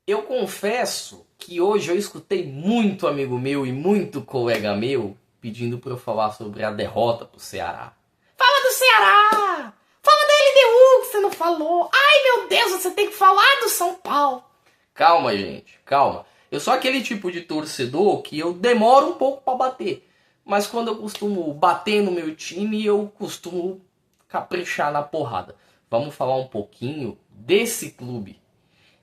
Eu confesso que hoje eu escutei muito amigo meu e muito colega meu pedindo para eu falar sobre a derrota pro Ceará. Fala do Ceará! Fala da LDU que você não falou! Ai meu Deus, você tem que falar do São Paulo! Calma, gente, calma. Eu sou aquele tipo de torcedor que eu demoro um pouco para bater. Mas quando eu costumo bater no meu time, eu costumo caprichar na porrada. Vamos falar um pouquinho desse clube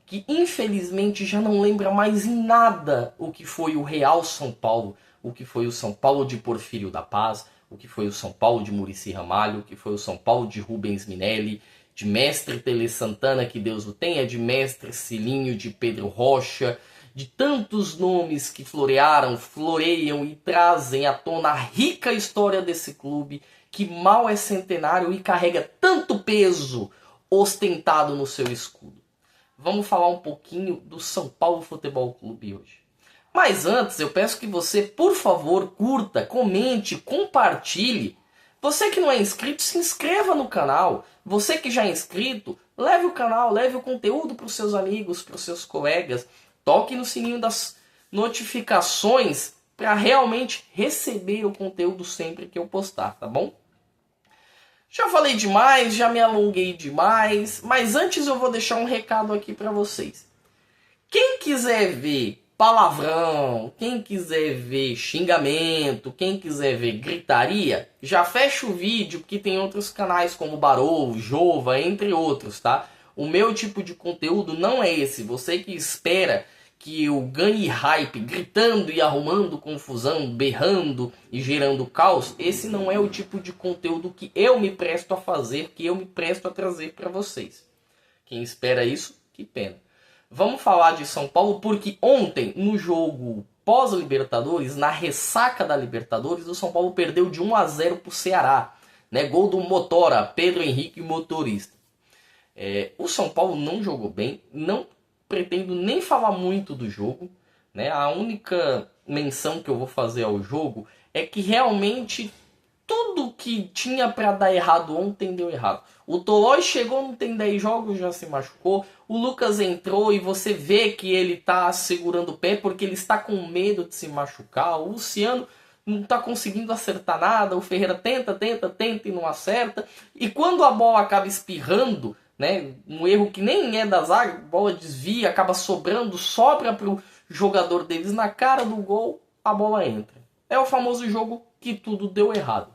que infelizmente já não lembra mais em nada o que foi o Real São Paulo, o que foi o São Paulo de Porfírio da Paz, o que foi o São Paulo de Muricy Ramalho, o que foi o São Paulo de Rubens Minelli, de Mestre Tele Santana, que Deus o tenha, de Mestre Cilinho, de Pedro Rocha, de tantos nomes que florearam, floreiam e trazem à tona a rica história desse clube, que mal é centenário e carrega tanto peso ostentado no seu escudo. Vamos falar um pouquinho do São Paulo Futebol Clube hoje. Mas antes, eu peço que você, por favor, curta, comente, compartilhe. Você que não é inscrito, se inscreva no canal. Você que já é inscrito, leve o canal, leve o conteúdo para os seus amigos, para os seus colegas. Toque no sininho das notificações para realmente receber o conteúdo sempre que eu postar, tá bom? Já falei demais, já me alonguei demais, mas antes eu vou deixar um recado aqui para vocês. Quem quiser ver palavrão, quem quiser ver xingamento, quem quiser ver gritaria, já fecha o vídeo, porque tem outros canais como Barou, Jova, entre outros, tá? O meu tipo de conteúdo não é esse. Você que espera que eu ganhe hype gritando e arrumando confusão, berrando e gerando caos, esse não é o tipo de conteúdo que eu me presto a fazer, que eu me presto a trazer para vocês. Quem espera isso, que pena. Vamos falar de São Paulo porque ontem, no jogo pós-Libertadores, na ressaca da Libertadores, o São Paulo perdeu de 1-0 para o Ceará. Né? Gol do Motora, Pedro Henrique, motorista. O São Paulo não jogou bem, não pretendo nem falar muito do jogo, né? A única menção que eu vou fazer ao jogo é que realmente tudo que tinha para dar errado ontem deu errado. O Tolói chegou, não tem 10 jogos, já se machucou. O Lucas entrou e você vê que ele está segurando o pé porque ele está com medo de se machucar. O Luciano não está conseguindo acertar nada. O Ferreira tenta e não acerta. E quando a bola acaba espirrando, né, um erro que nem é da zaga, a bola desvia, acaba sobrando, sobra para o jogador deles na cara do gol, a bola entra. É o famoso jogo que tudo deu errado.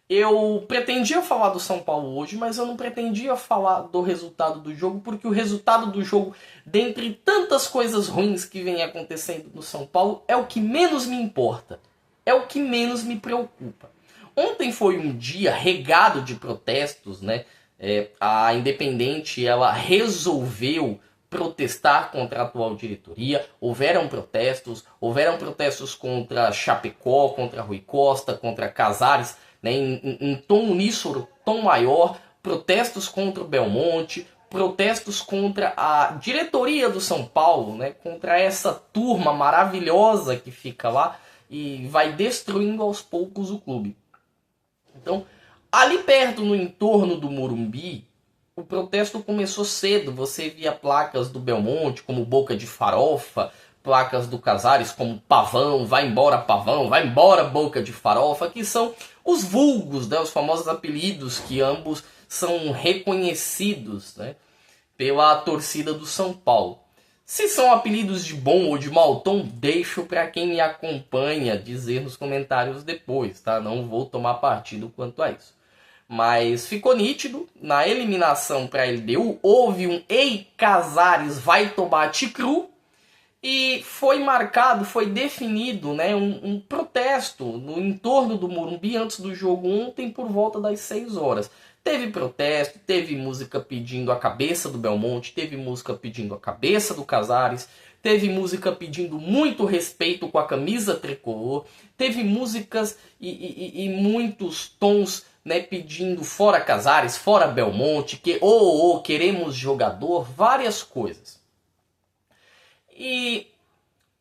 Eu pretendia falar do São Paulo hoje, mas eu não pretendia falar do resultado do jogo, porque o resultado do jogo, dentre tantas coisas ruins que vem acontecendo no São Paulo, é o que menos me importa, é o que menos me preocupa. Ontem foi um dia regado de protestos, né? A Independente ela resolveu protestar contra a atual diretoria. Houveram protestos contra Chapecó, contra Rui Costa, contra Casares, né, em tom uníssono, tom maior, protestos contra o Belmonte, protestos contra a diretoria do São Paulo, né, contra essa turma maravilhosa que fica lá e vai destruindo aos poucos o clube. Então, ali perto, no entorno do Morumbi, o protesto começou cedo. Você via placas do Belmonte como Boca de Farofa, placas do Casares como Pavão, vai embora Boca de Farofa, que são os vulgos, né, os famosos apelidos que ambos são reconhecidos, né, pela torcida do São Paulo. Se são apelidos de bom ou de mau tom, deixo para quem me acompanha dizer nos comentários depois, tá? Não vou tomar partido quanto a isso. Mas ficou nítido, na eliminação para a LDU, houve um Ei Casares vai tomar cru e foi marcado, foi definido, né, um protesto no entorno do Morumbi antes do jogo ontem por volta das 6 horas. Teve protesto, teve música pedindo a cabeça do Belmonte, teve música pedindo a cabeça do Casares, teve música pedindo muito respeito com a camisa tricolor, teve músicas e muitos tons, né, pedindo fora Casares, fora Belmonte, queremos jogador, várias coisas. E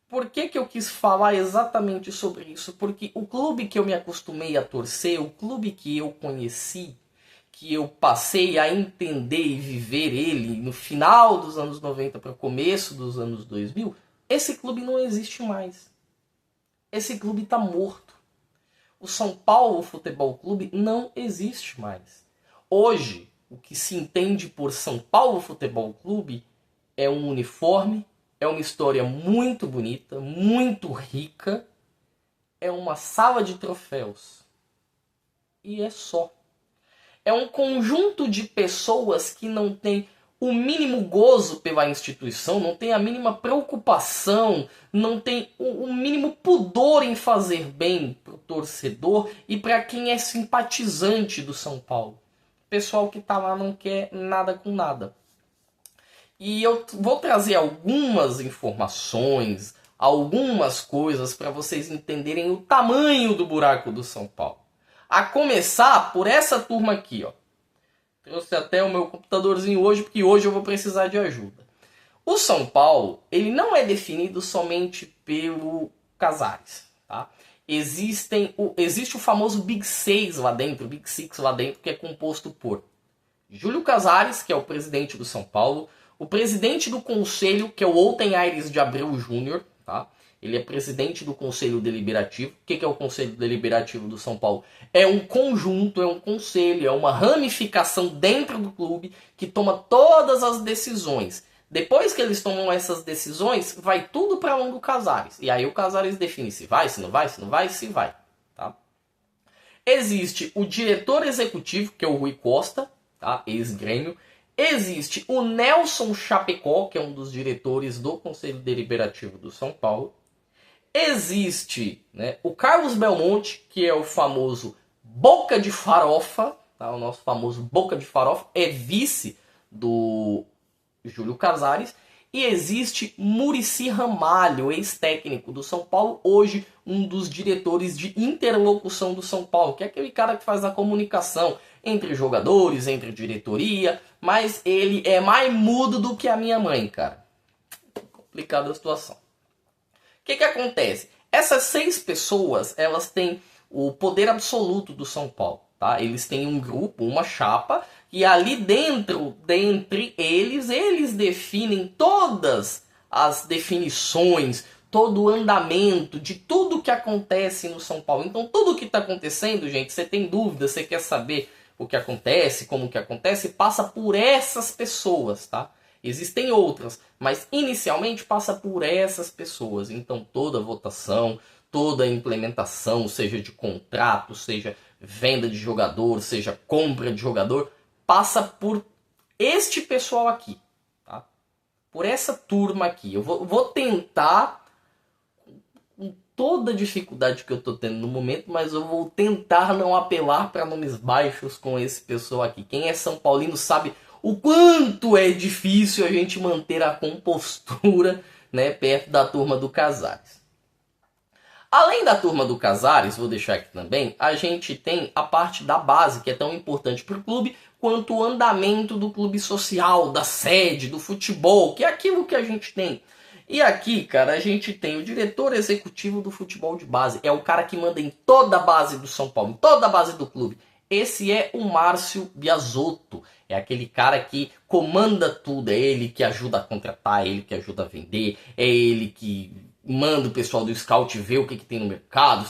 por que eu quis falar exatamente sobre isso? Porque o clube que eu me acostumei a torcer, o clube que eu conheci, que eu passei a entender e viver ele no final dos anos 90 para o começo dos anos 2000, esse clube não existe mais. Esse clube está morto. O São Paulo Futebol Clube não existe mais. Hoje, o que se entende por São Paulo Futebol Clube é um uniforme, é uma história muito bonita, muito rica, é uma sala de troféus. E é só. É um conjunto de pessoas que não tem o mínimo gozo pela instituição, não tem a mínima preocupação, não tem o mínimo pudor em fazer bem para o torcedor e para quem é simpatizante do São Paulo. O pessoal que está lá não quer nada com nada. E eu vou trazer algumas informações, algumas coisas para vocês entenderem o tamanho do buraco do São Paulo. A começar por essa turma aqui, ó. Trouxe até o meu computadorzinho hoje, porque hoje eu vou precisar de ajuda. O São Paulo, ele não é definido somente pelo Casares, tá? Existe o famoso Big 6 lá dentro, Big Six lá dentro, que é composto por Júlio Casares, que é o presidente do São Paulo, o presidente do conselho, que é o Outen Aires de Abreu Júnior, tá? Ele é presidente do Conselho Deliberativo. O que é o Conselho Deliberativo do São Paulo? É um conjunto, é um conselho, é uma ramificação dentro do clube que toma todas as decisões. Depois que eles tomam essas decisões, vai tudo para a mão do Casares. E aí o Casares define se vai, se não vai, se não vai, se vai. Tá? Existe o diretor executivo, que é o Rui Costa, tá? Ex-Grêmio. Existe o Nelson Chapecó, que é um dos diretores do Conselho Deliberativo do São Paulo. Existe, né, o Carlos Belmonte, que é o famoso Boca de Farofa, tá? O nosso famoso Boca de Farofa, é vice do Júlio Casares. E existe Muricy Ramalho, ex-técnico do São Paulo, hoje um dos diretores de interlocução do São Paulo, que é aquele cara que faz a comunicação entre jogadores, entre diretoria, mas ele é mais mudo do que a minha mãe, cara. Complicada a situação. O que acontece? Essas 6 pessoas, elas têm o poder absoluto do São Paulo, tá? Eles têm um grupo, uma chapa, e ali dentro, dentre eles definem todas as definições, todo o andamento de tudo que acontece no São Paulo. Então, tudo que está acontecendo, gente, você tem dúvida, você quer saber o que acontece, como que acontece, passa por essas pessoas, tá? Existem outras, mas inicialmente passa por essas pessoas. Então toda votação, toda implementação, seja de contrato, seja venda de jogador, seja compra de jogador, passa por este pessoal aqui, tá? Por essa turma aqui. Eu vou tentar, com toda a dificuldade que eu estou tendo no momento, mas eu vou tentar não apelar para nomes baixos com esse pessoal aqui. Quem é São Paulino sabe o quanto é difícil a gente manter a compostura, né, perto da turma do Casares. Além da turma do Casares, vou deixar aqui também, a gente tem a parte da base, que é tão importante para o clube, quanto o andamento do clube social, da sede, do futebol, que é aquilo que a gente tem. E aqui, cara, a gente tem o diretor executivo do futebol de base. É o cara que manda em toda a base do São Paulo, em toda a base do clube. Esse é o Márcio Biasotto. É aquele cara que comanda tudo. É ele que ajuda a contratar, é ele que ajuda a vender. É ele que manda o pessoal do scout ver o que tem no mercado.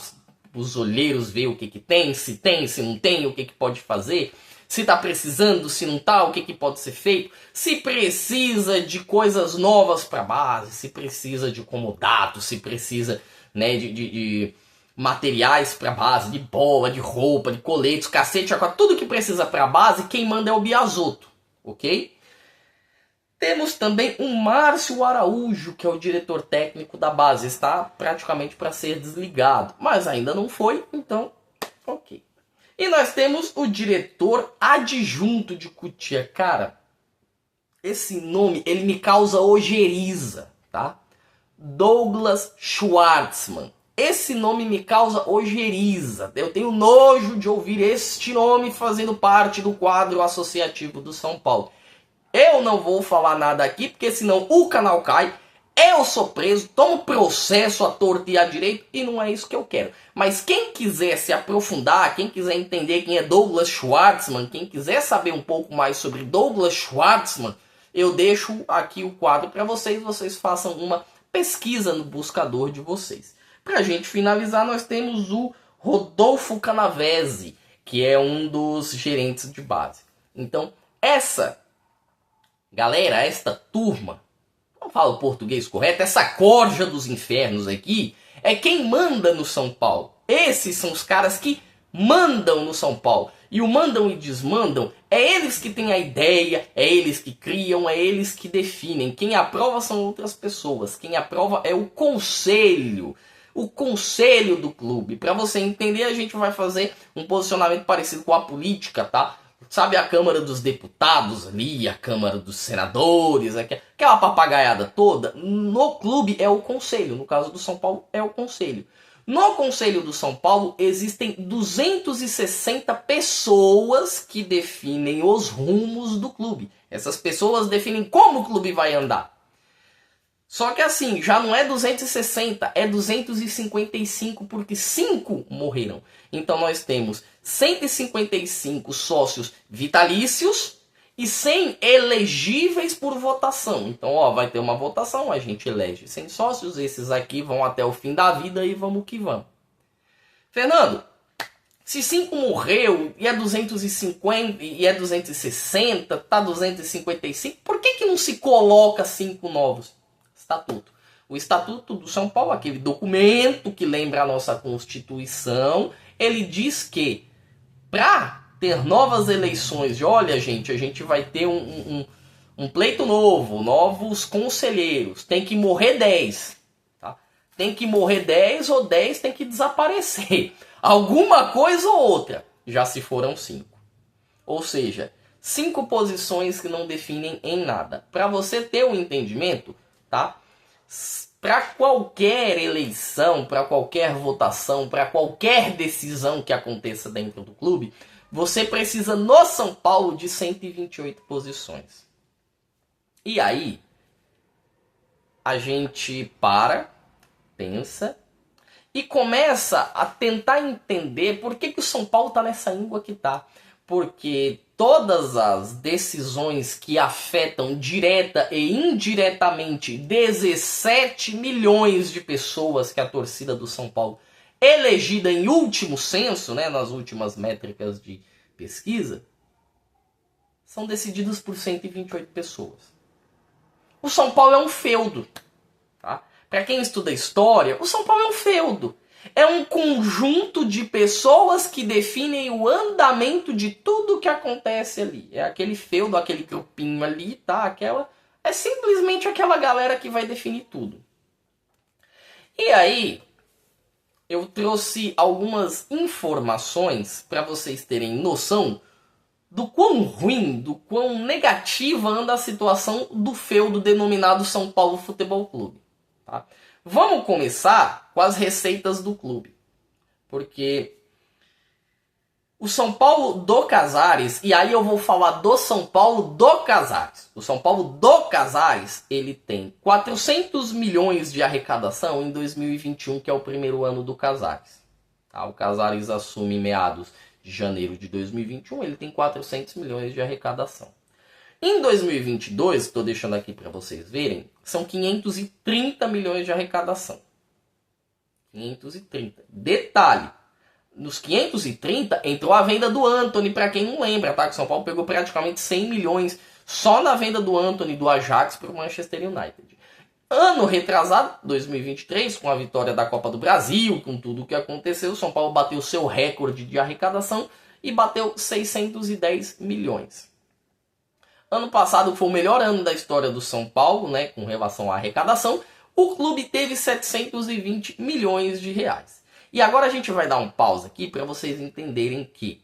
Os olheiros ver o que tem, se não tem, o que pode fazer. Se está precisando, se não está, o que pode ser feito. Se precisa de coisas novas para a base, se precisa de comodato, se precisa, né, de materiais para a base, de bola, de roupa, de coletes, cacete, tudo que precisa para a base, quem manda é o Biasotto, ok? Temos também o Márcio Araújo, que é o diretor técnico da base. Está praticamente para ser desligado, mas ainda não foi, então, ok. E nós temos o diretor adjunto de Cotia. Cara, esse nome, ele me causa ojeriza, tá? Douglas Schwartzman. Esse nome me causa ojeriza. Eu tenho nojo de ouvir este nome fazendo parte do quadro associativo do São Paulo. Eu não vou falar nada aqui, porque senão o canal cai. eu sou preso, tomo processo à torta e à direito, e não é isso que eu quero. Mas quem quiser se aprofundar, quem quiser entender quem é Douglas Schwartzman, quem quiser saber um pouco mais sobre Douglas Schwartzman, eu deixo aqui o quadro para vocês, vocês façam uma pesquisa no buscador de vocês. Pra gente finalizar, nós temos o Rodolfo Canavese, que é um dos gerentes de base. Então, essa galera, esta turma, não falo português correto, essa corja dos infernos aqui, é quem manda no São Paulo. Esses são os caras que mandam no São Paulo. E o mandam e desmandam, é eles que têm a ideia, é eles que criam, é eles que definem. Quem aprova são outras pessoas. Quem aprova é o conselho. O conselho do clube. Para você entender, a gente vai fazer um posicionamento parecido com a política, tá? Sabe a Câmara dos Deputados ali, a Câmara dos Senadores, aquela papagaiada toda? No clube é o conselho. No caso do São Paulo, é o conselho. No Conselho do São Paulo existem 260 pessoas que definem os rumos do clube. Essas pessoas definem como o clube vai andar. Só que assim, já não é 260, é 255 porque 5 morreram. Então nós temos 155 sócios vitalícios e 100 elegíveis por votação. Então, ó, vai ter uma votação, a gente elege 100 sócios, esses aqui vão até o fim da vida e vamos que vamos. Fernando, se 5 morreu e é 250 e é 260, tá 255, por que não se coloca 5 novos? Estatuto. O Estatuto do São Paulo, aquele documento que lembra a nossa Constituição, ele diz que para ter novas eleições, de olha gente, a gente vai ter um pleito novo, novos conselheiros, tem que morrer 10. Tá? Tem que morrer 10 ou 10 tem que desaparecer. Alguma coisa ou outra, já se foram 5. Ou seja, 5 posições que não definem em nada. Para você ter um entendimento, tá? Para qualquer eleição, para qualquer votação, para qualquer decisão que aconteça dentro do clube, você precisa no São Paulo de 128 posições. E aí, a gente para, pensa e começa a tentar entender por que o São Paulo está nessa íngua que está. Porque todas as decisões que afetam direta e indiretamente 17 milhões de pessoas que a torcida do São Paulo, elegida em último censo, né, nas últimas métricas de pesquisa, são decididas por 128 pessoas. O São Paulo é um feudo. Tá? Para quem estuda história, o São Paulo é um feudo. É um conjunto de pessoas que definem o andamento de tudo que acontece ali. É aquele feudo, aquele grupinho ali, tá? É simplesmente aquela galera que vai definir tudo. E aí, eu trouxe algumas informações para vocês terem noção do quão ruim, do quão negativa anda a situação do feudo denominado São Paulo Futebol Clube. Tá? Vamos começar com as receitas do clube. Porque o São Paulo do Casares, e aí eu vou falar do São Paulo do Casares. O São Paulo do Casares, ele tem 400 milhões de arrecadação em 2021, que é o primeiro ano do Casares. Tá? O Casares assume em meados de janeiro de 2021, ele tem 400 milhões de arrecadação. Em 2022, estou deixando aqui para vocês verem, são 530 milhões de arrecadação. 530. Detalhe, nos 530 entrou a venda do Antony, para quem não lembra, tá? Que o São Paulo pegou praticamente 100 milhões só na venda do Antony do Ajax para o Manchester United. Ano retrasado, 2023, com a vitória da Copa do Brasil, com tudo o que aconteceu, o São Paulo bateu seu recorde de arrecadação e bateu 610 milhões. Ano passado foi o melhor ano da história do São Paulo, né, com relação à arrecadação. O clube teve 720 milhões de reais. E agora a gente vai dar um pause aqui para vocês entenderem que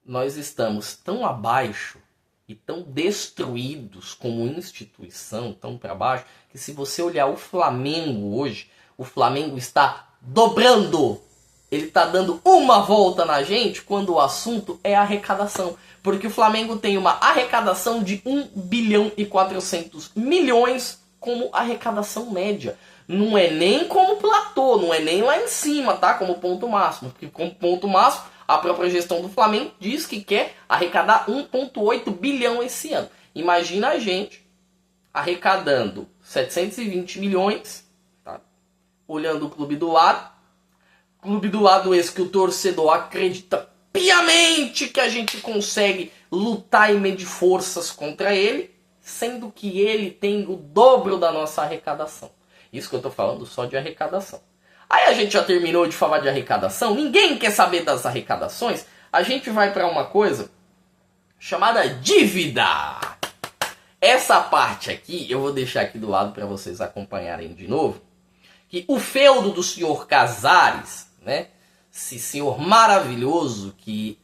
nós estamos tão abaixo e tão destruídos como instituição, tão para baixo, que se você olhar o Flamengo hoje, o Flamengo está dobrando. Ele está dando uma volta na gente quando o assunto é arrecadação. Porque o Flamengo tem uma arrecadação de 1 bilhão e 400 milhões como arrecadação média. Não é nem como platô, não é nem lá em cima, tá? Como ponto máximo. Porque como ponto máximo, a própria gestão do Flamengo diz que quer arrecadar 1,8 bilhão esse ano. Imagina a gente arrecadando 720 milhões, tá? Olhando o clube do lado. Clube do lado esse que o torcedor acredita piamente que a gente consegue lutar e medir forças contra ele, sendo que ele tem o dobro da nossa arrecadação. Isso que eu tô falando só de arrecadação. Aí a gente já terminou de falar de arrecadação, ninguém quer saber das arrecadações, a gente vai para uma coisa chamada dívida. Essa parte aqui eu vou deixar aqui do lado para vocês acompanharem de novo, que o feudo do senhor Casares, né? Esse senhor maravilhoso que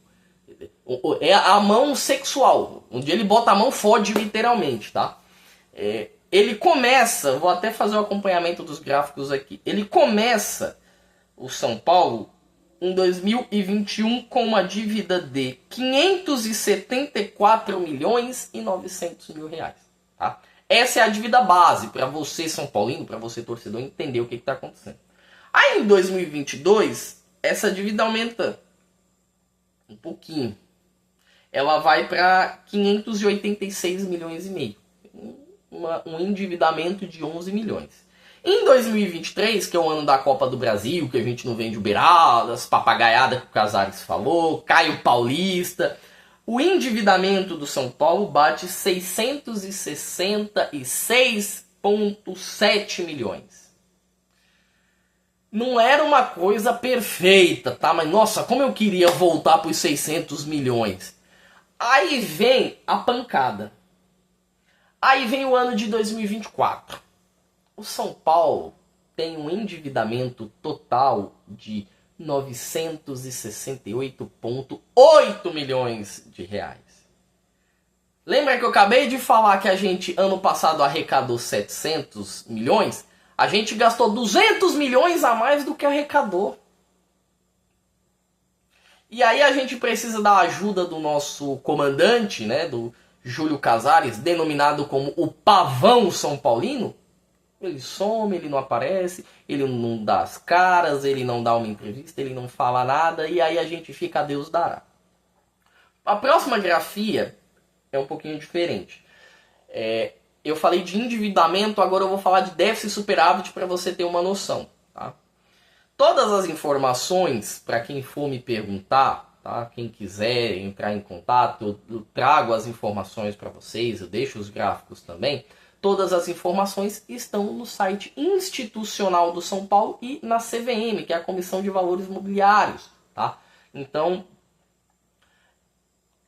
é a mão sexual, onde ele bota a mão fode literalmente, tá? Ele começa, vou até fazer o acompanhamento dos gráficos aqui. Ele começa o São Paulo em 2021 com uma dívida de 574 milhões e 900 mil reais, tá? Essa é a dívida base para você São Paulino, para você torcedor entender o que está acontecendo. Aí em 2022 essa dívida aumenta um pouquinho. Ela vai para 586 milhões e meio. Um endividamento de 11 milhões. Em 2023, que é o ano da Copa do Brasil, que a gente não vende ubeiradas, papagaiada que o Casares falou, Caio Paulista, o endividamento do São Paulo bate 666,7 milhões. Não era uma coisa perfeita, tá? Mas nossa, como eu queria voltar para os 600 milhões. Aí vem a pancada. Aí vem o ano de 2024. O São Paulo tem um endividamento total de 968,8 milhões de reais. Lembra que eu acabei de falar que a gente ano passado arrecadou 700 milhões? A gente gastou 200 milhões a mais do que arrecadou. E aí a gente precisa da ajuda do nosso comandante, né, do Júlio Casares, denominado como o Pavão São Paulino. Ele some, ele não aparece, ele não dá as caras, ele não dá uma entrevista, ele não fala nada, e aí a gente fica a Deus dará. A próxima grafia é um pouquinho diferente. Eu falei de endividamento, agora eu vou falar de déficit e superávit para você ter uma noção. Tá? Todas as informações, para quem for me perguntar, tá? Quem quiser entrar em contato, eu trago as informações para vocês, eu deixo os gráficos também. Todas as informações estão no site institucional do São Paulo e na CVM, que é a Comissão de Valores Mobiliários. Tá? Então,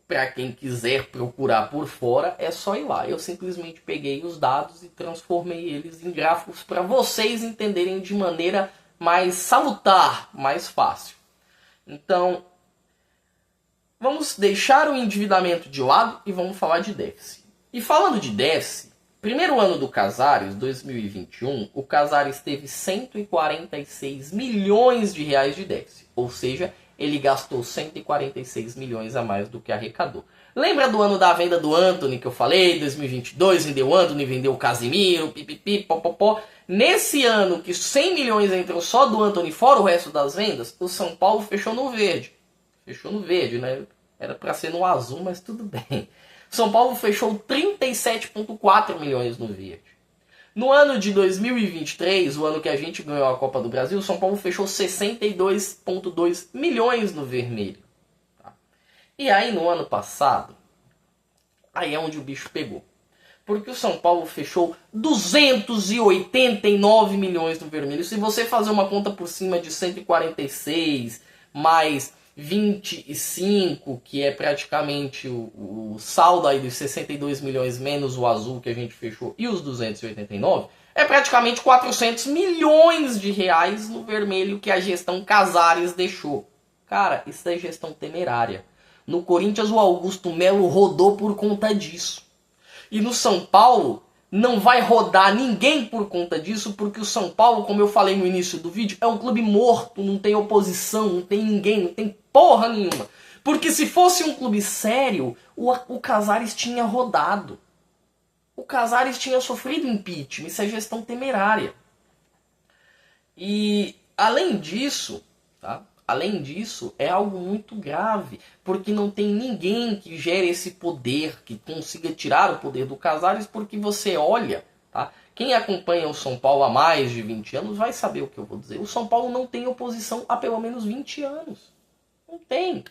para quem quiser procurar por fora, é só ir lá. Eu simplesmente peguei os dados e transformei eles em gráficos para vocês entenderem de maneira mais salutar, mais fácil. Então, vamos deixar o endividamento de lado e vamos falar de déficit. E falando de déficit, primeiro ano do Casares, 2021, o Casares teve 146 milhões de reais de déficit. Ou seja, ele gastou 146 milhões a mais do que arrecadou. Lembra do ano da venda do Antony que eu falei? 2022, vendeu o Antony, vendeu o Casimiro, pipipi, popopó. Nesse ano que 100 milhões entrou só do Antony, fora o resto das vendas, o São Paulo fechou no verde. Fechou no verde, né? Era para ser no azul, mas tudo bem. São Paulo fechou 37,4 milhões no verde. No ano de 2023, o ano que a gente ganhou a Copa do Brasil, São Paulo fechou 62,2 milhões no vermelho. Tá? E aí no ano passado, aí é onde o bicho pegou. Porque o São Paulo fechou 289 milhões no vermelho. Se você fazer uma conta por cima de 146 mais 25, que é praticamente o saldo aí dos 62 milhões menos o azul que a gente fechou e os 289, é praticamente 400 milhões de reais no vermelho que a gestão Casares deixou. Cara, isso é gestão temerária. No Corinthians o Augusto Melo rodou por conta disso. E no São Paulo não vai rodar ninguém por conta disso, porque o São Paulo, como eu falei no início do vídeo, é um clube morto, não tem oposição, não tem ninguém, não tem porra nenhuma. Porque se fosse um clube sério, o Casares tinha rodado. o Casares tinha sofrido impeachment. Isso é gestão temerária. E além disso, tá? Além disso, é algo muito grave, porque não tem ninguém que gere esse poder, que consiga tirar o poder do Casares, porque você olha, tá? Quem acompanha o São Paulo há mais de 20 anos vai saber o que eu vou dizer. O São Paulo não tem oposição há pelo menos 20 anos. Não tem.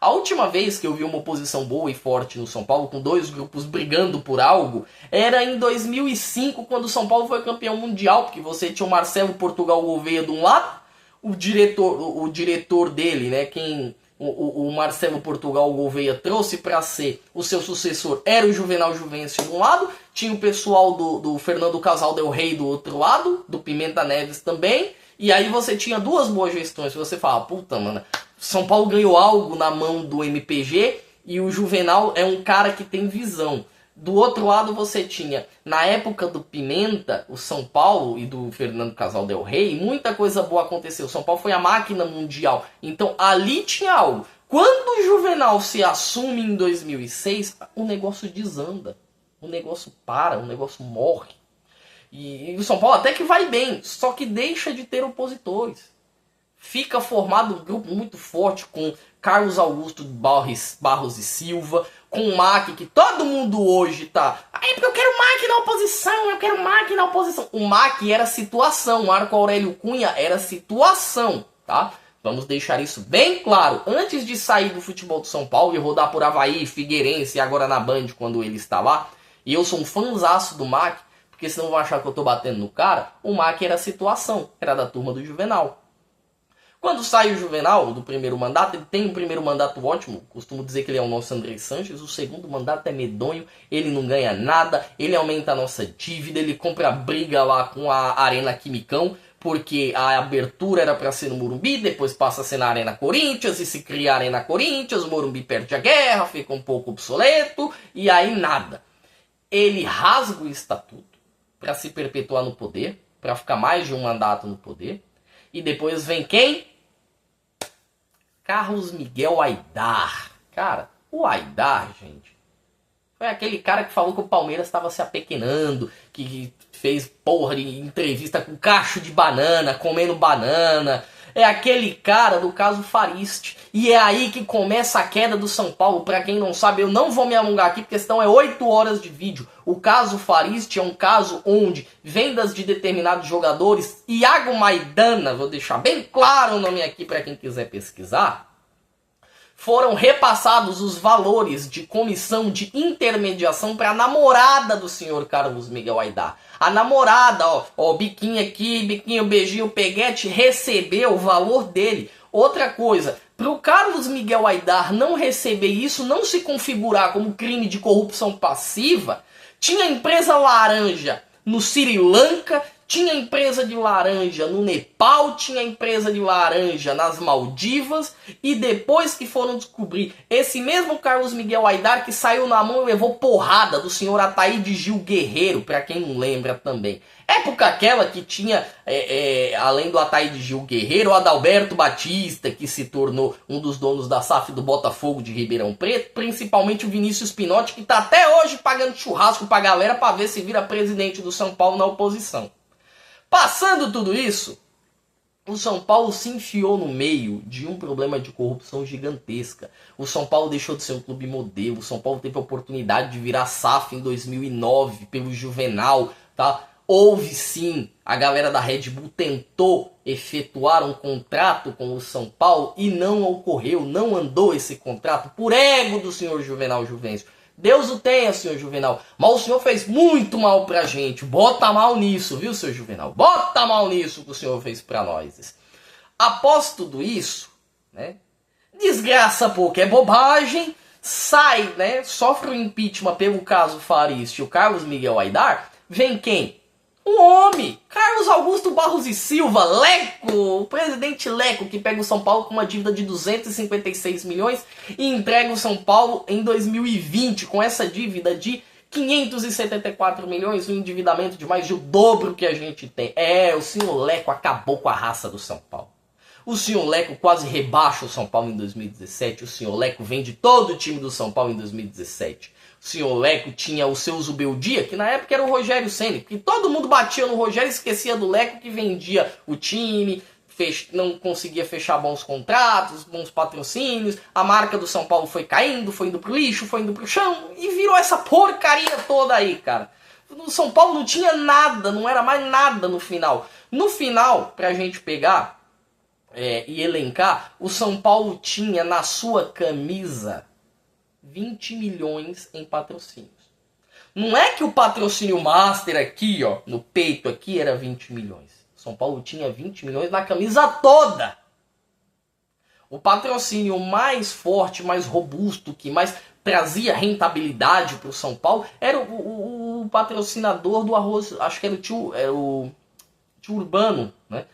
A última vez que eu vi uma oposição boa e forte no São Paulo, com dois grupos brigando por algo, era em 2005, quando o São Paulo foi campeão mundial, porque você tinha o Marcelo Portugal Gouveia de um lado, o diretor dele, né, o Marcelo Portugal Gouveia trouxe para ser o seu sucessor, era o Juvenal Juvencio de um lado, tinha o pessoal do Fernando Casal Del Rey do outro lado, do Pimenta Neves também, e aí você tinha duas boas gestões, você fala, puta, mano, São Paulo ganhou algo na mão do MPG e o Juvenal é um cara que tem visão. Do outro lado você tinha, na época do Pimenta, o São Paulo e do Fernando Casal Del Rey, muita coisa boa aconteceu. O São Paulo foi a máquina mundial. Então ali tinha algo. Quando o Juvenal se assume em 2006, o negócio desanda. O negócio para, o negócio morre. E o São Paulo até que vai bem, só que deixa de ter opositores. Fica formado um grupo muito forte com Carlos Augusto Barros e Silva, com o Mac, que todo mundo hoje tá... Aí porque eu quero o Mac na oposição, eu quero o Mac na oposição. O Mac era situação, Marco Aurélio Cunha era situação, tá? Vamos deixar isso bem claro. Antes de sair do futebol do São Paulo e rodar por Avaí, Figueirense e agora na Band quando ele está lá, e eu sou um fãzaço do Mac, porque senão vão achar que eu tô batendo no cara, o Mac era situação, era da turma do Juvenal. Quando sai o Juvenal do primeiro mandato, ele tem um primeiro mandato ótimo, costumo dizer que ele é o nosso André Sanches, o segundo mandato é medonho, ele não ganha nada, ele aumenta a nossa dívida, ele compra briga lá com a Arena Quimicão, porque a abertura era para ser no Morumbi, depois passa a ser na Arena Corinthians, e se cria a Arena Corinthians, o Morumbi perde a guerra, fica um pouco obsoleto, e aí nada. Ele rasga o estatuto para se perpetuar no poder, para ficar mais de um mandato no poder, e depois vem quem? Carlos Miguel Aidar. Cara, o Aidar, gente, foi aquele cara que falou que o Palmeiras estava se apequenando, que fez porra de entrevista com cacho de banana, comendo banana. É aquele cara do caso Fariste. E é aí que começa a queda do São Paulo. Pra quem não sabe, eu não vou me alongar aqui, porque senão é 8 horas de vídeo. O caso Fariste é um caso onde vendas de determinados jogadores, Iago Maidana, vou deixar bem claro o nome aqui para quem quiser pesquisar, foram repassados os valores de comissão de intermediação para a namorada do senhor Carlos Miguel Aidar. A namorada, ó, biquinho aqui, biquinho, beijinho, peguete, recebeu o valor dele. Outra coisa, para o Carlos Miguel Aidar não receber isso, não se configurar como crime de corrupção passiva, tinha empresa laranja no Sri Lanka, tinha empresa de laranja no Nepal, tinha empresa de laranja nas Maldivas, e depois que foram descobrir, esse mesmo Carlos Miguel Aidar que saiu na mão e levou porrada do senhor Ataíde Gil Guerreiro, para quem não lembra também. Época aquela que tinha, além do Ataíde Gil Guerreiro, o Adalberto Batista, que se tornou um dos donos da SAF do Botafogo de Ribeirão Preto, principalmente o Vinícius Pinotti, que está até hoje pagando churrasco pra galera para ver se vira presidente do São Paulo na oposição. Passando tudo isso, o São Paulo se enfiou no meio de um problema de corrupção gigantesca. O São Paulo deixou de ser um clube modelo. O São Paulo teve a oportunidade de virar SAF em 2009 pelo Juvenal, tá? Houve sim, a galera da Red Bull tentou efetuar um contrato com o São Paulo e não ocorreu, não andou esse contrato por ego do senhor Juvenal Juvencio. Deus o tenha, senhor Juvenal, mas o senhor fez muito mal pra gente. Bota mal nisso, viu, senhor Juvenal? Bota mal nisso que o senhor fez pra nós. Após tudo isso, né, desgraça pouco, é bobagem, sai, né, sofre o impeachment pelo caso Fariste e o Carlos Miguel Aidar, vem quem? Um homem, Carlos Augusto Barros e Silva, Leco, o presidente Leco, que pega o São Paulo com uma dívida de 256 milhões e entrega o São Paulo em 2020 com essa dívida de 574 milhões, um endividamento de mais de o dobro que a gente tem. O senhor Leco acabou com a raça do São Paulo. O senhor Leco quase rebaixa o São Paulo em 2017, o senhor Leco vende todo o time do São Paulo em 2017. O senhor Leco tinha o seu Zubeldia, que na época era o Rogério Ceni, porque todo mundo batia no Rogério e esquecia do Leco, que vendia o time, não conseguia fechar bons contratos, bons patrocínios, a marca do São Paulo foi caindo, foi indo pro lixo, foi indo pro chão, e virou essa porcaria toda aí, cara. O São Paulo não tinha nada, não era mais nada no final. No final, pra gente pegar e elencar, o São Paulo tinha na sua camisa 20 milhões em patrocínios. Não é que o patrocínio master aqui, ó, no peito aqui, era 20 milhões. São Paulo tinha 20 milhões na camisa toda. O patrocínio mais forte, mais robusto, que mais trazia rentabilidade para o São Paulo, era o patrocinador do arroz, acho que era o tio Urbano, né?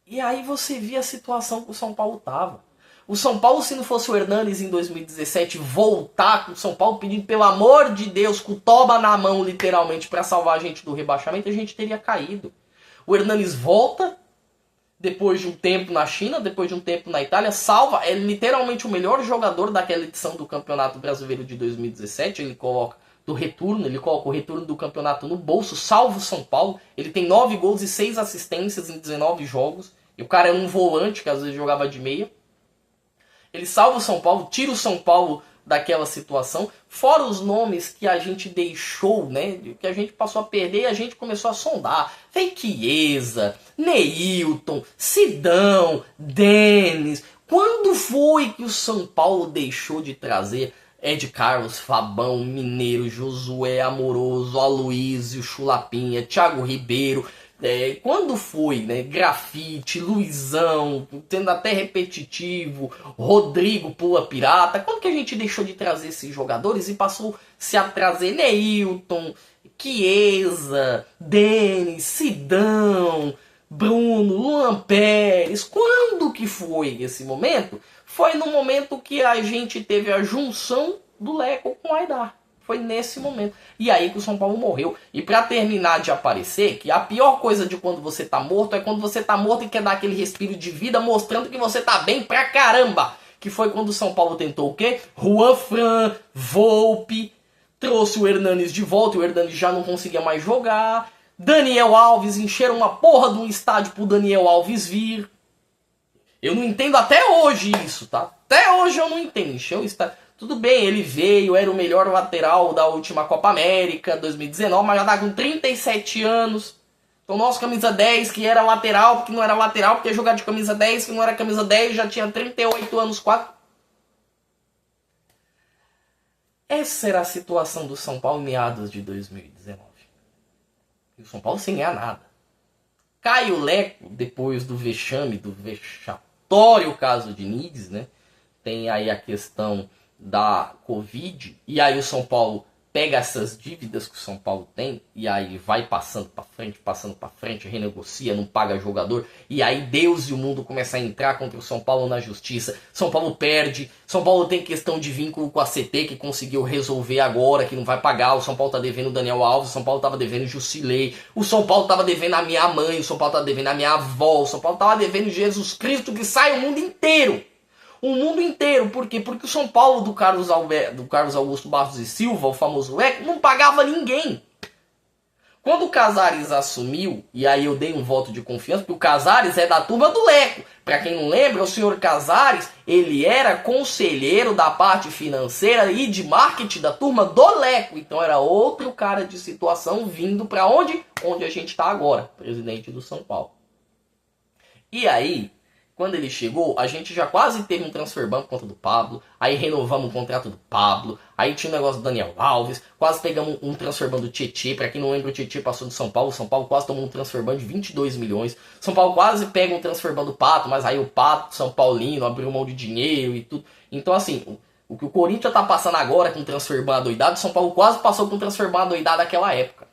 E aí você via a situação que o São Paulo tava. O São Paulo, se não fosse o Hernanes em 2017 voltar com o São Paulo pedindo pelo amor de Deus, com o toba na mão literalmente para salvar a gente do rebaixamento, a gente teria caído. O Hernanes volta depois de um tempo na China, depois de um tempo na Itália, salva, é literalmente o melhor jogador daquela edição do Campeonato Brasileiro de 2017, ele coloca o retorno do campeonato no bolso, salva o São Paulo, ele tem 9 gols e 6 assistências em 19 jogos, e o cara é um volante, que às vezes jogava de meia. Ele salva o São Paulo, tira o São Paulo daquela situação, fora os nomes que a gente deixou, né, que a gente passou a perder e a gente começou a sondar. Vem Chiesa, Neilton, Sidão, Denis. Quando foi que o São Paulo deixou de trazer Ed Carlos, Fabão, Mineiro, Josué Amoroso, Aloísio, Chulapinha, Thiago Ribeiro? Quando foi, né? Grafite, Luizão, tendo até repetitivo, Rodrigo Pula Pirata. Quando que a gente deixou de trazer esses jogadores e passou-se a trazer Neilton, Chiesa, Denis, Sidão, Bruno, Luan Pérez? Quando que foi esse momento? Foi no momento que a gente teve a junção do Leco com o Aidar. Foi nesse momento. E aí que o São Paulo morreu. E pra terminar de aparecer, que a pior coisa de quando você tá morto é quando você tá morto e quer dar aquele respiro de vida mostrando que você tá bem pra caramba. Que foi quando o São Paulo tentou o quê? Juan Fran, Volpe, trouxe o Hernanes de volta, o Hernanes já não conseguia mais jogar. Daniel Alves, encheram uma porra de um estádio pro Daniel Alves vir. Eu não entendo até hoje isso, tá? Até hoje eu não entendo. Encheu o estádio. Tudo bem, ele veio, era o melhor lateral da última Copa América, 2019, mas já tá com 37 anos. Então nosso camisa 10, que era lateral, porque não era lateral, porque ia jogar de camisa 10, que não era camisa 10, já tinha 38 anos, 4. Essa era a situação do São Paulo em meados de 2019. E o São Paulo sem ganhar nada. Caio Leco, depois do vexame, do vexatório caso de Niggs, né? Tem aí a questão da Covid, e aí o São Paulo pega essas dívidas que o São Paulo tem, e aí vai passando para frente, renegocia, não paga jogador, e aí Deus e o mundo começam a entrar contra o São Paulo na justiça. São Paulo perde, São Paulo tem questão de vínculo com a CT, que conseguiu resolver agora, que não vai pagar. O São Paulo tá devendo o Daniel Alves, o São Paulo tava devendo o Jusilei, o São Paulo tava devendo a minha mãe, o São Paulo tava devendo a minha avó, o São Paulo tava devendo Jesus Cristo, que sai o mundo inteiro. O mundo inteiro. Por quê? Porque o São Paulo do Carlos Augusto Barros e Silva, o famoso Leco, não pagava ninguém. Quando o Casares assumiu, e aí eu dei um voto de confiança, porque o Casares é da turma do Leco. Para quem não lembra, o senhor Casares, ele era conselheiro da parte financeira e de marketing da turma do Leco. Então era outro cara de situação vindo para onde? Onde a gente está agora, presidente do São Paulo. E aí, quando ele chegou, a gente já quase teve um transfer ban por conta do Pablo. Aí renovamos o contrato do Pablo. Aí tinha o negócio do Daniel Alves. Quase pegamos um transfer ban do Tietê. Pra quem não lembra, o Tietê passou do São Paulo. O São Paulo quase tomou um transfer ban de 22 milhões. São Paulo quase pega um transfer ban do Pato. Mas aí o Pato, São Paulino, abriu mão de dinheiro e tudo. Então assim, o que o Corinthians tá passando agora com o transfer ban adoidado, o São Paulo quase passou com o transfer ban adoidado naquela época.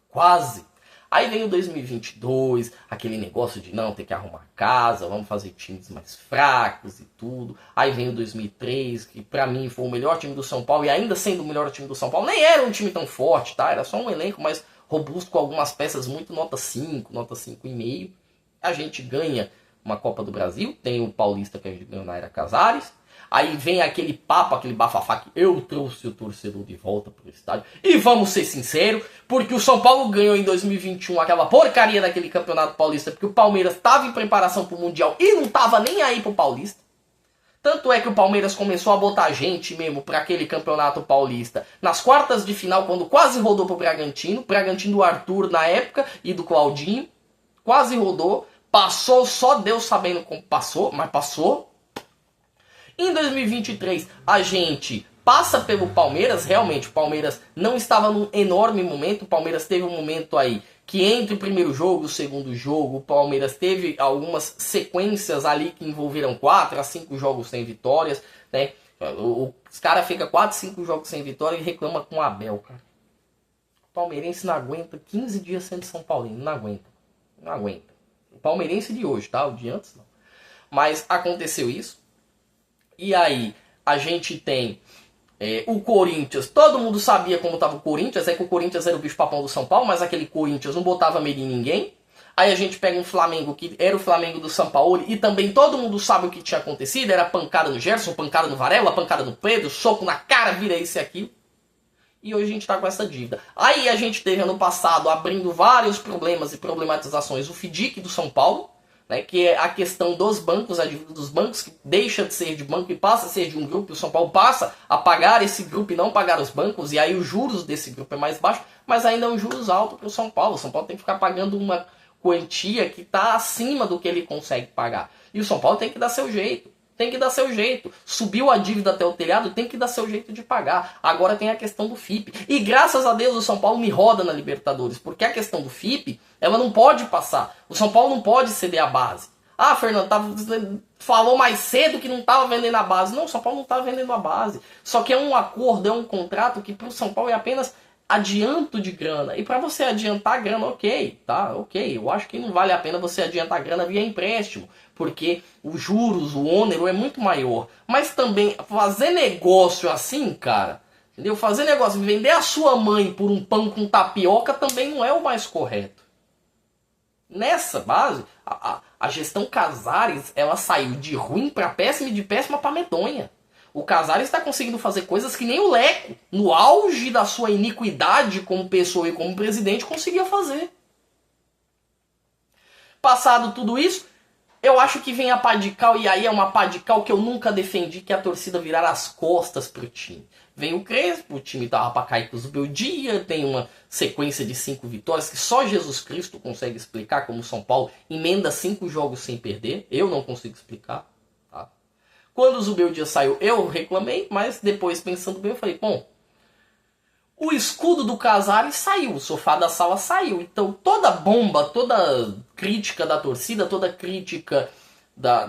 Quase. Aí vem o 2022, aquele negócio de não ter que arrumar casa, vamos fazer times mais fracos e tudo. Aí vem o 2003, que pra mim foi o melhor time do São Paulo, e ainda sendo o melhor time do São Paulo, nem era um time tão forte, tá? Era só um elenco mais robusto, com algumas peças muito nota 5, nota 5,5. A gente ganha uma Copa do Brasil, tem o Paulista que a gente ganhou na era Casares. Aí vem aquele papo, aquele bafafá que eu trouxe o torcedor de volta pro estádio. E vamos ser sinceros, porque o São Paulo ganhou em 2021 aquela porcaria daquele Campeonato Paulista, porque o Palmeiras estava em preparação pro Mundial e não tava nem aí pro Paulista. Tanto é que o Palmeiras começou a botar gente mesmo para aquele Campeonato Paulista nas quartas de final, quando quase rodou pro Bragantino. Bragantino do Arthur na época e do Claudinho. Quase rodou. Passou, só Deus sabendo como passou, mas passou. Em 2023, a gente passa pelo Palmeiras. Realmente, o Palmeiras não estava num enorme momento. O Palmeiras teve um momento aí que entre o primeiro jogo e o segundo jogo, o Palmeiras teve algumas sequências ali que envolveram 4 a 5 jogos sem vitórias, né? Os caras ficam 4, 5 jogos sem vitória e reclamam com o Abel, cara. O palmeirense não aguenta 15 dias sendo São Paulino, não aguenta. Não aguenta. O palmeirense de hoje, tá? O de antes não. Mas aconteceu isso. E aí, a gente tem o Corinthians. Todo mundo sabia como estava o Corinthians. É que o Corinthians era o bicho-papão do São Paulo, mas aquele Corinthians não botava medo em ninguém. Aí a gente pega um Flamengo que era o Flamengo do São Paulo e também todo mundo sabe o que tinha acontecido. Era pancada no Gerson, pancada no Varela, pancada no Pedro, soco na cara, vira isso e aquilo. E hoje a gente tá com essa dívida. Aí a gente teve ano passado abrindo vários problemas e problematizações o FDIC do São Paulo, né, que é a questão dos bancos, a dívida dos bancos, que deixa de ser de banco e passa a ser de um grupo, e o São Paulo passa a pagar esse grupo e não pagar os bancos, e aí os juros desse grupo é mais baixo, mas ainda é um juros alto para o São Paulo. O São Paulo tem que ficar pagando uma quantia que está acima do que ele consegue pagar. E o São Paulo tem que dar seu jeito. Tem que dar seu jeito. Subiu a dívida até o telhado, tem que dar seu jeito de pagar. Agora tem a questão do FIP. E graças a Deus o São Paulo me roda na Libertadores. Porque a questão do FIP, ela não pode passar. O São Paulo não pode ceder a base. Ah, Fernando, falou mais cedo que não estava vendendo a base. Não, o São Paulo não está vendendo a base. Só que é um acordo, é um contrato que para o São Paulo é apenas adianto de grana. E para você adiantar grana, ok, tá? Ok. Eu acho que não vale a pena você adiantar grana via empréstimo. Porque os juros, o ônero é muito maior. Mas também fazer negócio assim, cara, entendeu? Fazer negócio, vender a sua mãe por um pão com tapioca também não é o mais correto. Nessa base, a gestão Casares, ela saiu de ruim para péssima e de péssima para medonha. O Casares está conseguindo fazer coisas que nem o Leco, no auge da sua iniquidade como pessoa e como presidente, conseguia fazer. Passado tudo isso, eu acho que vem a pá de cal, e aí é uma pá de cal que eu nunca defendi, que é a torcida virar as costas pro time. Vem o Crespo, o time tava pra cair com os Beldia, tem uma sequência de 5 vitórias que só Jesus Cristo consegue explicar, como o São Paulo emenda 5 jogos sem perder. Eu não consigo explicar. Tá? Quando o Zubeldia saiu, eu reclamei, mas depois, pensando bem, eu falei, bom, o escudo do Casares saiu, o sofá da sala saiu. Então toda bomba, toda crítica da torcida, toda crítica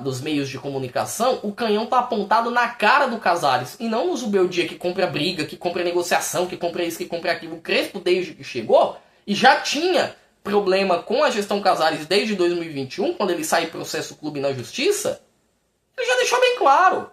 dos meios de comunicação, o canhão tá apontado na cara do Casares. E não no Zubeldia que compra briga, que compra negociação, que compra isso, que compra aquilo. O Crespo, desde que chegou, e já tinha problema com a gestão Casares desde 2021, quando ele sai em processo clube na justiça, ele já deixou bem claro.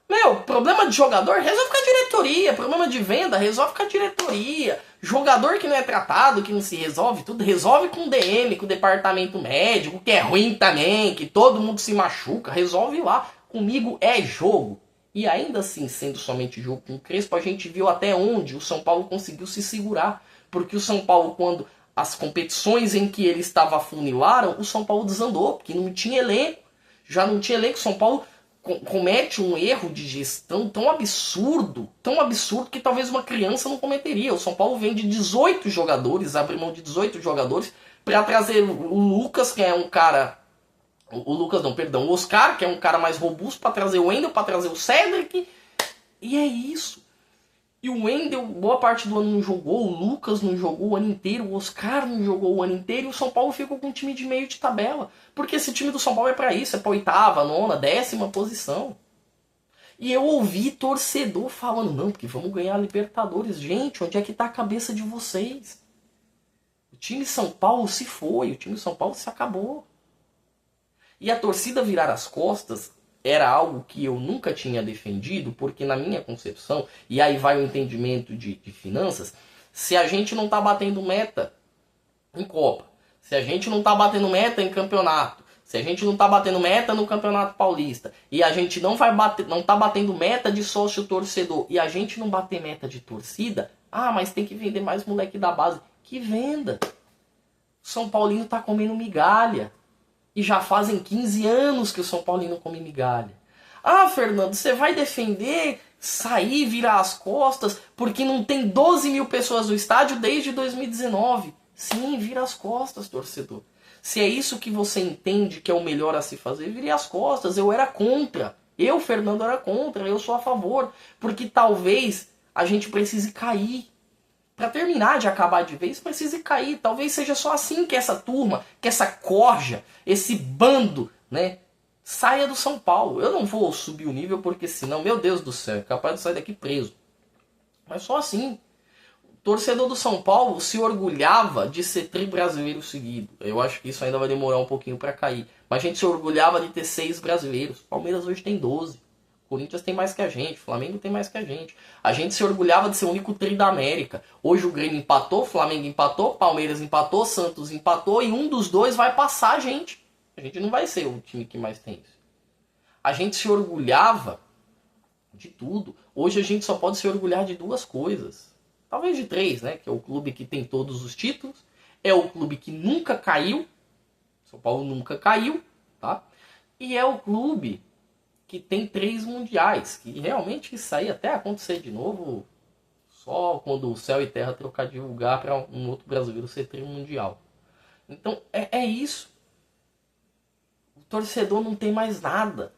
Meu, problema de jogador, resolve com a diretoria. Problema de venda, resolve com a diretoria. Jogador que não é tratado, que não se resolve tudo, resolve com o DM, com o departamento médico, que é ruim também, que todo mundo se machuca, resolve lá. Comigo é jogo. E ainda assim, sendo somente jogo com o Crespo, a gente viu até onde o São Paulo conseguiu se segurar. Porque o São Paulo, quando as competições em que ele estava afunilaram, o São Paulo desandou, porque não tinha elenco. Já não tinha elenco, o São Paulo comete um erro de gestão tão absurdo que talvez uma criança não cometeria. O São Paulo vende 18 jogadores, abre mão de 18 jogadores para trazer o Lucas, que é um cara... o Oscar, que é um cara mais robusto, para trazer o Wendel, para trazer o Cedric. E é isso. E o Wendel, boa parte do ano não jogou, o Lucas não jogou o ano inteiro, o Oscar não jogou o ano inteiro, e o São Paulo ficou com um time de meio de tabela. Porque esse time do São Paulo é pra isso, é pra 8ª, 9ª, 10ª posição. E eu ouvi torcedor falando, não, porque vamos ganhar a Libertadores. Gente, onde é que tá a cabeça de vocês? O time São Paulo se foi, o time São Paulo se acabou. E a torcida virar as costas era algo que eu nunca tinha defendido, porque na minha concepção, e aí vai o entendimento de finanças, se a gente não tá batendo meta em Copa, se a gente não tá batendo meta em campeonato, Se a gente não tá batendo meta no Campeonato Paulista e a gente não tá batendo meta de sócio torcedor e a gente não bater meta de torcida, mas tem que vender mais moleque da base. Que venda. O São Paulino tá comendo migalha. E já fazem 15 anos que o São Paulino come migalha. Fernando, você vai defender, sair, virar as costas, porque não tem 12 mil pessoas no estádio desde 2019. Sim, vira as costas, torcedor. Se é isso que você entende que é o melhor a se fazer, vire as costas. Eu era contra. Eu, Fernando, era contra. Eu sou a favor. Porque talvez a gente precise cair. Para terminar de acabar de vez, precise cair. Talvez seja só assim que essa turma, que essa corja, esse bando, né, saia do São Paulo. Eu não vou subir o nível porque senão, meu Deus do céu, é capaz de sair daqui preso. Mas só assim. Torcedor do São Paulo se orgulhava de ser tri-brasileiro seguido. Eu acho que isso ainda vai demorar um pouquinho para cair. Mas a gente se orgulhava de ter 6 brasileiros. Palmeiras hoje tem 12. Corinthians tem mais que a gente. Flamengo tem mais que a gente. A gente se orgulhava de ser o único tri da América. Hoje o Grêmio empatou, Flamengo empatou, Palmeiras empatou, Santos empatou. E um dos dois vai passar a gente. A gente não vai ser o time que mais tem isso. A gente se orgulhava de tudo. Hoje a gente só pode se orgulhar de 2 coisas. Talvez de 3, né? Que é o clube que tem todos os títulos. É o clube que nunca caiu. São Paulo nunca caiu, tá? E é o clube que tem 3 mundiais. Que realmente isso aí até acontecer de novo só quando o céu e terra trocar de lugar para um outro brasileiro ser tri mundial. Então é isso. O torcedor não tem mais nada.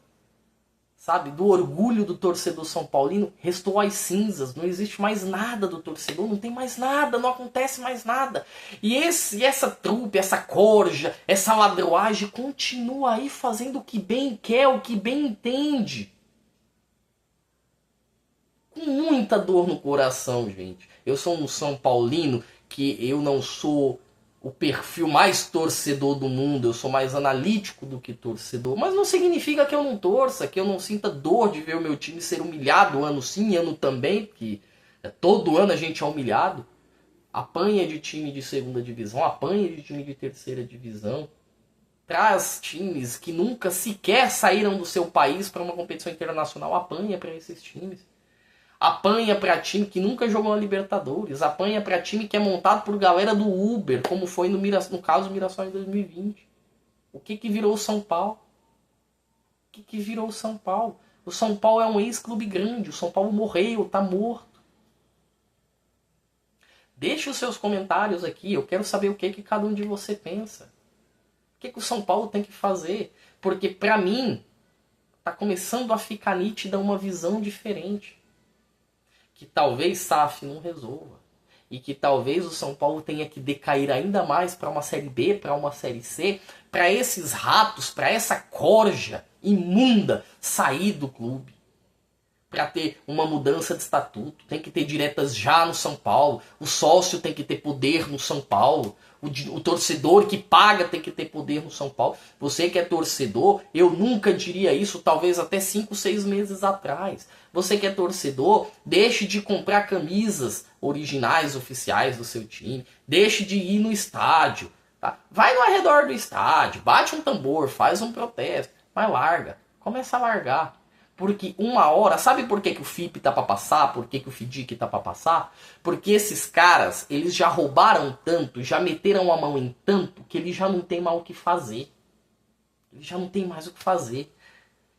Sabe, do orgulho do torcedor São Paulino, restou as cinzas, não existe mais nada do torcedor, não tem mais nada, não acontece mais nada. E essa trupe, essa corja, essa ladroagem continua aí fazendo o que bem quer, o que bem entende. Com muita dor no coração, gente. Eu sou um São Paulino que eu não sou o perfil mais torcedor do mundo, eu sou mais analítico do que torcedor, mas não significa que eu não torça, que eu não sinta dor de ver o meu time ser humilhado ano sim, ano também, porque todo ano a gente é humilhado, apanha de time de segunda divisão, apanha de time de terceira divisão, traz times que nunca sequer saíram do seu país para uma competição internacional, apanha para esses times. Apanha para time que nunca jogou na Libertadores. Apanha para time que é montado por galera do Uber, como foi no caso do Mirassol em 2020. O que virou o São Paulo? O que virou o São Paulo? O São Paulo é um ex-clube grande. O São Paulo morreu, tá morto. Deixe os seus comentários aqui. Eu quero saber o que cada um de você pensa. O que o São Paulo tem que fazer? Porque para mim, tá começando a ficar nítida uma visão diferente. Que talvez SAF não resolva. E que talvez o São Paulo tenha que decair ainda mais para uma Série B, para uma Série C, para esses ratos, para essa corja imunda sair do clube. Para ter uma mudança de estatuto. Tem que ter diretas já no São Paulo. O sócio tem que ter poder no São Paulo. O torcedor que paga tem que ter poder no São Paulo. Você que é torcedor, eu nunca diria isso, talvez até 5, 6 meses atrás. Você que é torcedor, deixe de comprar camisas originais, oficiais do seu time. Deixe de ir no estádio. Tá? Vai no arredor do estádio, bate um tambor, faz um protesto. Mas larga, começa a largar. Porque uma hora, sabe por que o FIP tá para passar? Por que o FIDIC tá para passar? Porque esses caras, eles já roubaram tanto, já meteram a mão em tanto, que eles já não tem mais o que fazer. Eles já não tem mais o que fazer.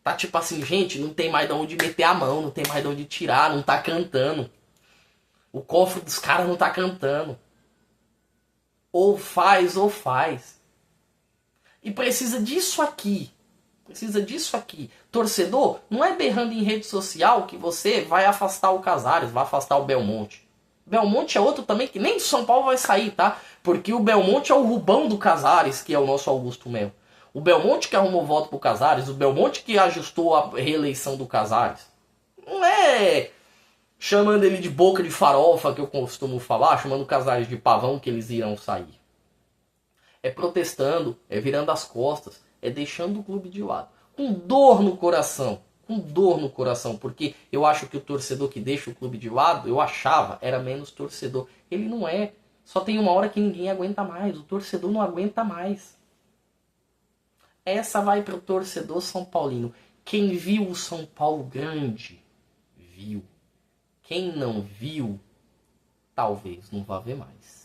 Tá tipo assim, gente, não tem mais de onde meter a mão, não tem mais de onde tirar, não tá cantando. O cofre dos caras não tá cantando. Ou faz, ou faz. E precisa disso aqui. Precisa disso aqui. Torcedor, não é berrando em rede social que você vai afastar o Casares, vai afastar o Belmonte. Belmonte é outro também que nem do São Paulo vai sair, tá? Porque o Belmonte é o Rubão do Casares, que é o nosso Augusto Melo. O Belmonte que arrumou voto pro Casares, o Belmonte que ajustou a reeleição do Casares. Não é chamando ele de boca de farofa, que eu costumo falar, chamando o Casares de pavão que eles irão sair. É protestando, é virando as costas, é deixando o clube de lado. Com dor no coração. Com dor no coração. Porque eu acho que o torcedor que deixa o clube de lado, eu achava, era menos torcedor. Ele não é. Só tem uma hora que ninguém aguenta mais. O torcedor não aguenta mais. Essa vai pro torcedor São Paulino. Quem viu o São Paulo grande, viu. Quem não viu, talvez não vá ver mais.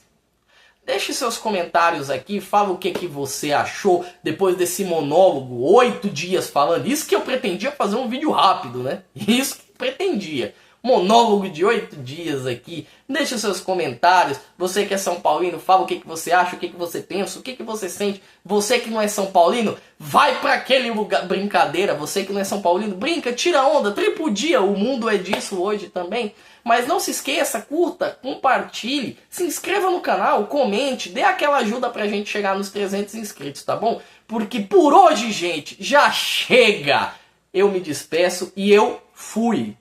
Deixe seus comentários aqui, fala o que você achou depois desse monólogo, 8 dias falando. Isso que eu pretendia fazer um vídeo rápido, né? Isso que pretendia. Monólogo de 8 dias aqui. Deixe seus comentários. Você que é São Paulino, fala o que você acha, o que você pensa, o que você sente. Você que não é São Paulino, vai para aquele lugar. Brincadeira, você que não é São Paulino, brinca, tira onda, tripudia. O mundo é disso hoje também. Mas não se esqueça, curta, compartilhe, se inscreva no canal, comente, dê aquela ajuda pra gente chegar nos 300 inscritos, tá bom? Porque por hoje, gente, já chega. Eu me despeço e eu fui.